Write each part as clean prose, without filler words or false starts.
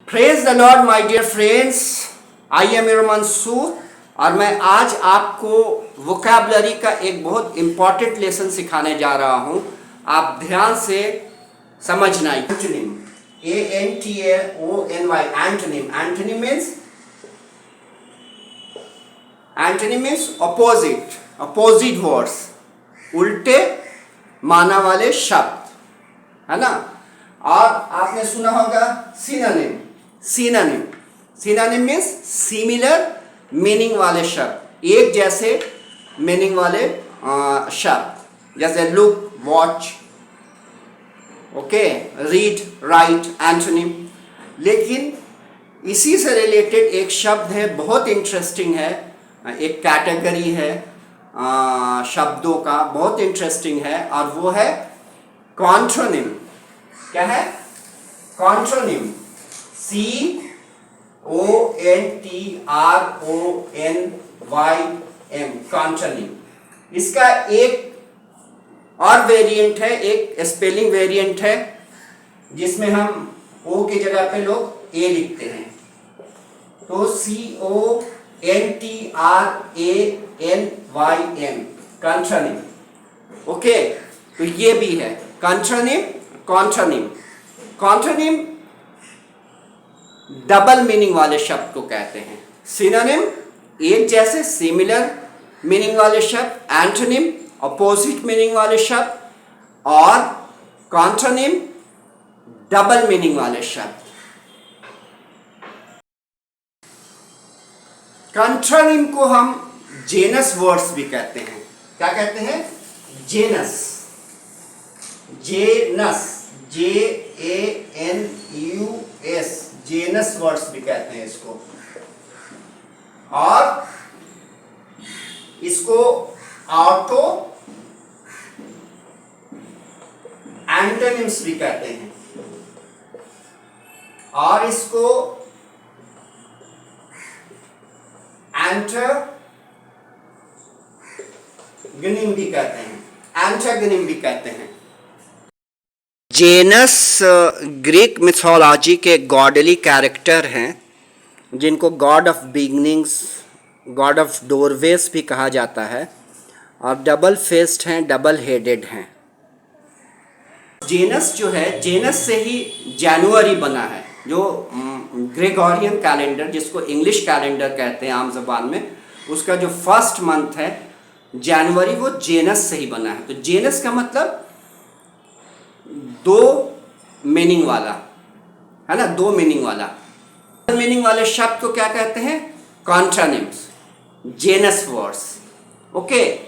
Praise the lord my dear friends, I am your Mansoor और मैं आज आपको वोकैबुलरी का एक बहुत इंपॉर्टेंट लेसन सिखाने जा रहा हूं। आप ध्यान से समझना। Antonym, ANTONY, antonym. Antonym means opposite words, उल्टे माना वाले शब्द, है ना। और आपने सुना होगा सिनोनिम मीन्स सिमिलर मीनिंग वाले शब्द, एक जैसे मीनिंग वाले शब्द, जैसे look, watch, okay, read, right, antonym. लेकिन इसी से रिलेटेड एक शब्द है, बहुत इंटरेस्टिंग है, एक कैटेगरी है शब्दों का, बहुत इंटरेस्टिंग है, और वो है कॉन्ट्रोनिम। क्या है? कॉन्ट्रोनिम, CONTRONYM, कॉन्ट्रोनिम। इसका एक और वेरिएंट है, एक स्पेलिंग वेरिएंट है, जिसमें हम ओ की जगह पे लोग ए लिखते हैं, तो CONTRANYM, कॉन्ट्रोनिम। ओके, तो ये भी है कॉन्ट्रोनिम। डबल मीनिंग वाले शब्द को कहते हैं। सिनोनिम, एक जैसे सिमिलर मीनिंग वाले शब्द, एंटोनिम अपोजिट मीनिंग वाले शब्द, और कॉन्ट्रोनिम डबल मीनिंग वाले शब्द। कॉन्ट्रोनिम को हम जेनस वर्ड्स भी कहते हैं। क्या कहते हैं? जेनस, JANUS, जेनस वर्ड्स भी कहते हैं इसको। और इसको ऑटो एंटोनिम्स भी कहते हैं, और इसको एंटागोनिम भी कहते हैं। जेनस ग्रीक मिथोलॉजी के गॉडली कैरेक्टर हैं, जिनको God of beginnings, God of doorways भी कहा जाता है, और डबल फेस्ड हैं, डबल हेडेड हैं। जेनस जो है, जेनस से ही जनवरी बना है, जो ग्रेगोरियन कैलेंडर, जिसको इंग्लिश कैलेंडर कहते हैं आम ज़बान में, उसका जो फर्स्ट मंथ है जनवरी, वो जेनस से ही बना है। तो जेनस का मतलब दो मीनिंग वाला, है ना, दो मीनिंग वाले शब्द को क्या कहते हैं? Contronyms, Janus words. Okay,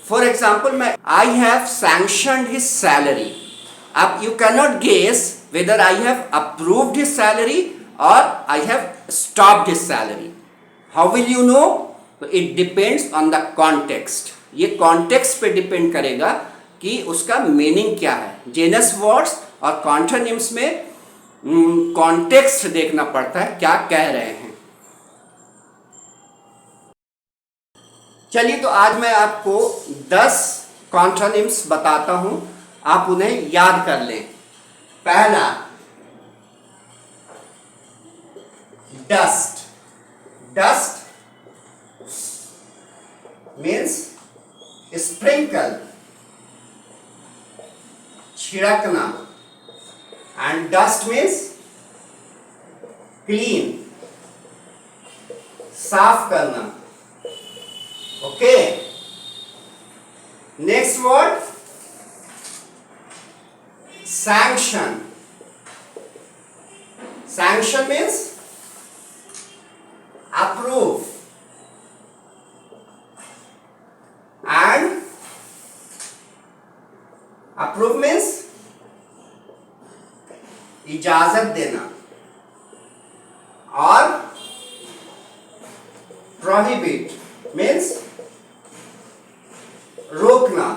for example, मैं I have sanctioned his salary. अब you can not guess whether I have approved his salary or I have stopped his salary. How will you know? It depends on the context. ये context पे depend करेगा कि उसका meaning क्या है। Genus words और कॉन्ट्रोनिम्स में कॉन्टेक्स्ट देखना पड़ता है, क्या कह रहे हैं। चलिए, तो आज मैं आपको 10 कॉन्ट्रोनिम्स बताता हूं, आप उन्हें याद कर लें। पहला, डस्ट मीन्स स्प्रिंकल, छिड़कना, एंड डस्ट मीन्स क्लीन, साफ करना। Okay, next word, sanction means approve, and approve means इजाजत देना, और prohibit means रोकना।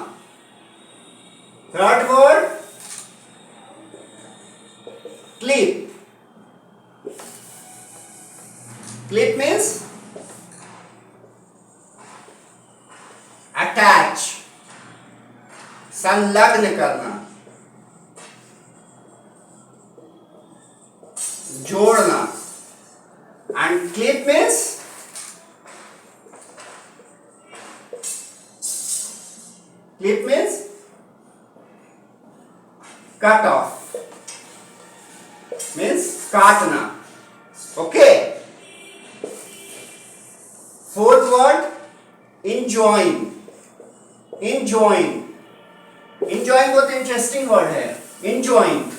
Third word, clip means attach, संलग्न करना, जोड़ना। and clip means cut off, means काटना. Okay. Fourth word, enjoin. बहुत इंटरेस्टिंग वर्ड है. enjoin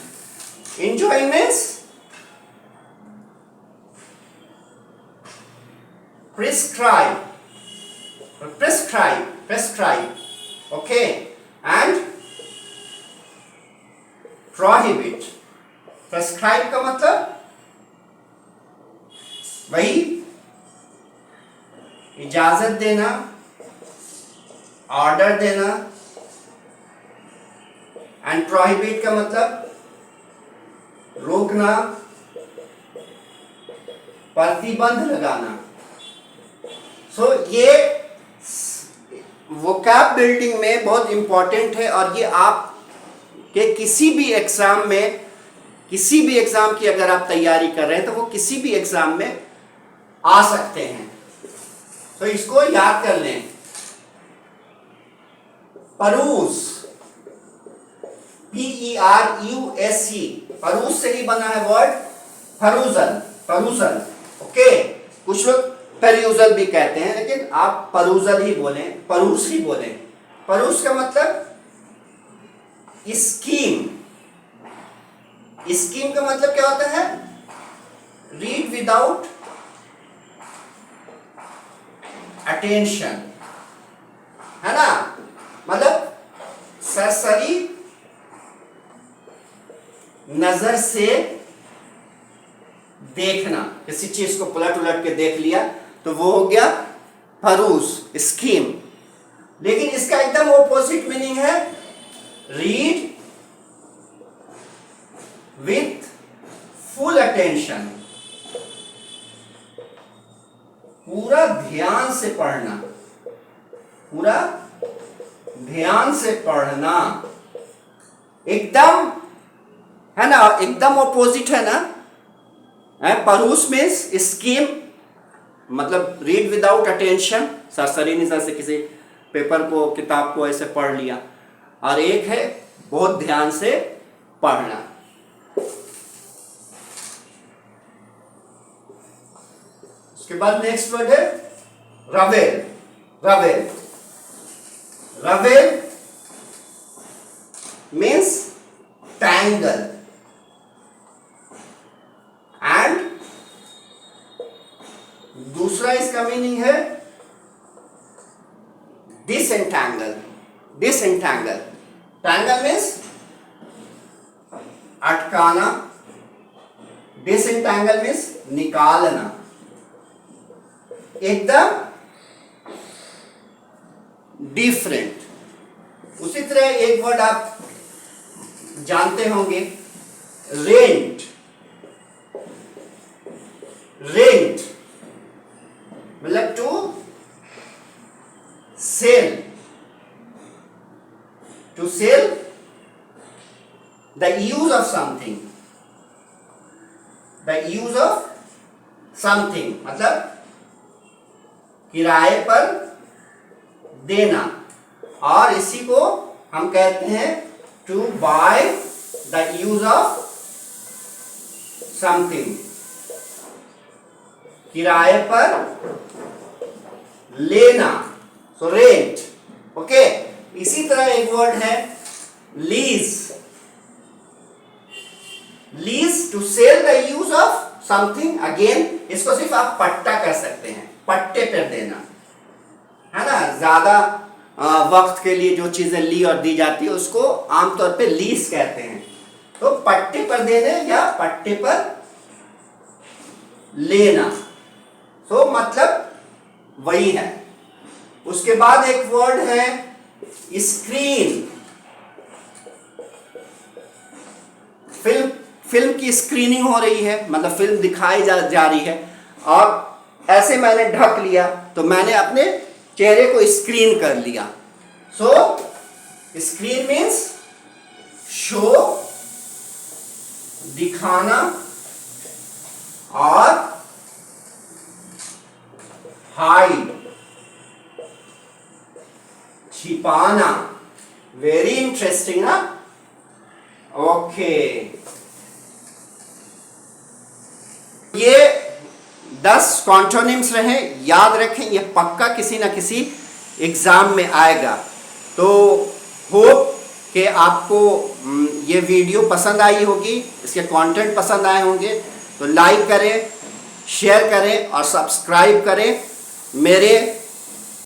means prescribe. Okay. And prohibit. prescribe का मतलब वही इजाजत देना, ऑर्डर देना. एंड प्रोहिबिट का मतलब रोकना, प्रतिबंध लगाना. सो ये वोकैब बिल्डिंग में बहुत इंपॉर्टेंट है और ये आप के किसी भी एग्जाम की अगर आप तैयारी कर रहे हैं तो वो किसी भी एग्जाम में आ सकते हैं. तो इसको याद कर लें. परूस, PERUSE, परूस से ही बना है वर्ड परूजल. ओके. कुछ लोग पेरूजल भी कहते हैं, लेकिन आप परूजल ही बोलें, परूस ही बोलें. परूस का मतलब स्कीम का मतलब क्या होता है? रीड विदाउट अटेंशन, है ना. मतलब सरसरी नजर से देखना. किसी चीज को उलट के देख लिया तो वो हो गया परूस, स्कीम. लेकिन इसका एकदम ऑपोजिट मीनिंग है रीड विथ फुल अटेंशन. पूरा ध्यान से पढ़ना. एकदम, है ना, एकदम ऑपोजिट है ना. परूस में स्कीम मतलब रीड विदाउट अटेंशन, सरसरी निगाह से किसी पेपर को, किताब को ऐसे पढ़ लिया. और एक है बहुत ध्यान से पढ़ना. उसके बाद नेक्स्ट वर्ड है रवेल मीन्स टैंगल. एंड दूसरा इसका मीनिंग है डिसएंटैंगल. टैंगल मीन्स अटकाना, डिसएंटैंगल मीन्स निकालना. एकदम डिफरेंट. उसी तरह एक वर्ड आप जानते होंगे, रेंट मतलब to sell the use of something मतलब किराए पर देना. और इसी को हम कहते हैं to buy the use of something, किराए पर लेना. So rent. ओके. इसी तरह एक वर्ड है lease to sell the use of something. Again इसको सिर्फ आप पट्टा कर सकते हैं, पट्टे पर देना, है ना. ज्यादा वक्त के लिए जो चीजें ली और दी जाती है उसको आमतौर पे लीज कहते हैं. तो पट्टे पर देने या पट्टे पर लेना. तो मतलब वही है. उसके बाद एक वर्ड है स्क्रीन. फिल्म की स्क्रीनिंग हो रही है, मतलब फिल्म दिखाई जा रही है और ऐसे मैंने ढक लिया तो मैंने अपने चेहरे को स्क्रीन कर लिया. सो स्क्रीन मीन्स शो, दिखाना और हाइड, छिपाना। वेरी इंटरेस्टिंग ना। ओके, ये 10 कॉन्टोनिम्स रहे, याद रखें, ये पक्का किसी ना किसी एग्जाम में आएगा। तो होप कि आपको ये वीडियो पसंद आई होगी, इसके कंटेंट पसंद आए होंगे। तो लाइक करें, शेयर करें और सब्सक्राइब करें मेरे